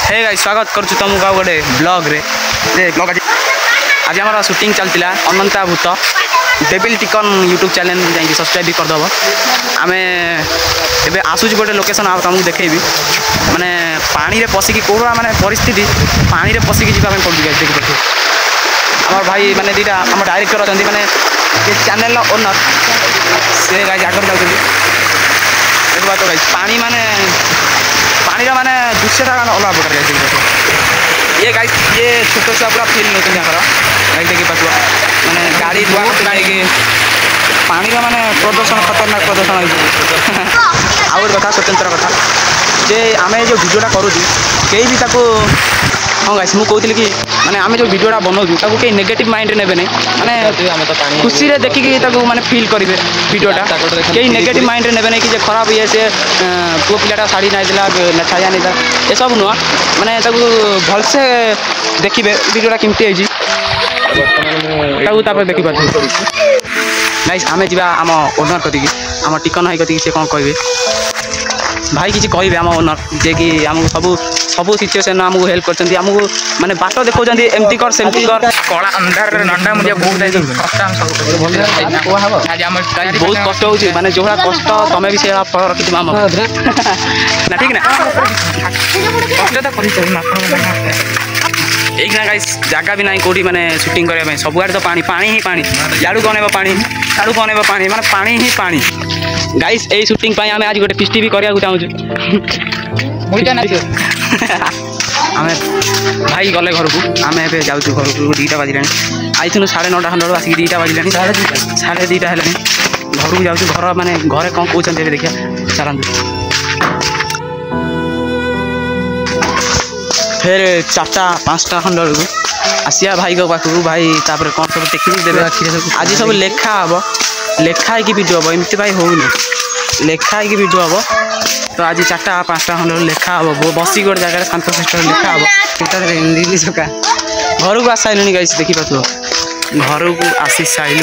hey guys स्वागत करूँ तुमको आ गोटे ब्लॉग रे ब्लॉग आज हमारा शूटिंग चलता अनंता भूत डेविल टिकन यूट्यूब चैनल जाइए सब्सक्राइब भी करदेव आम ए आसूँ गोटे लोकेशन तुमको देखेबी माने पानी रे पशिकी कौड़ा माने परिस्थिति पानी रे पशिकी जावाई पड़ू गाइस देखी देखिए आम भाई माने दीटा आम डायरेक्टर अच्छा माने चैनल ओनर से गाइस आगर जाऊँ देखा तो गाइस पानी माने पानी का माने दृश्यटा अलग प्रकार गाइस ये गाइस ये छोट छुआ पूरा फिल नौ गाइस देखी पार्थ माने गाड़ी धुआ पानी का माने प्रदर्शन खतरनाक प्रदर्शन आउ गोटे कथा स्वतंत्र कथा जे आम जो भिडियोटा करूँ कई भी ताको हाँ गाइस मुझे कहती कि माने आम जो भिडियोटा बनाऊँ ताको कई नेगेटिव माइंड ने माने खुशी रे देखिकी ताको माने फील करेंगे भिडियोटा कई नेगेटिव माइंड ने नहीं कि खराब ये से पुओ पिलाटा शाढ़ी नहीं छाया नहीं ये सब नुह माने भलसे देखिए भिडियोटा केमती देखी पार्थ गाइस आम जा आम ओनर कति आम टिकन भाई कति से कौन कहे भाई किसी कहे आम ओनर जे कि आमको सब सब सिचुएसन आमको हेल्प कर माने बाट देखा एमती कर सेमती कर कला अंधार नंडा मुझे बहुत बहुत कष्ट हो माने जो कष्ट तमें भी से फल रखी ना ठीक ना कष्ट तो कर एक ना गाइस जगह भी नहीं कौटी माने शूटिंग करने सब आड़े तो पानी पानी ही पानी याड़ू कौन पानी साड़ू कौन पानी माने पानी ही पानी गाइस यही शूटिंग पाई आम आज गोटे फिस्ट भी करने चाहूँ आम भाई गले घर को आम ए जाऊँ घर को 2टा बाजिला आई 9:30 खंड आसिक 2टा बाजिला 2:30 है घर को जाऊँ घर माने घरे कौन कहते देखिए चलते फिर 4-5 खंड बेलू आसिया भाई को पाखु भाई तापर कौन सब टेक्निक देवे आज सब लेखा हम लेखाई भिडियो हम एमती भाई होनी लेखाई भिडियो हम तो आज 4-5 खंड लेखा हम बसी गोटे जगह शांत शिष्ट लेखा हम घर को आस सारे गाइस देखी पार्थ घर को आसी सारे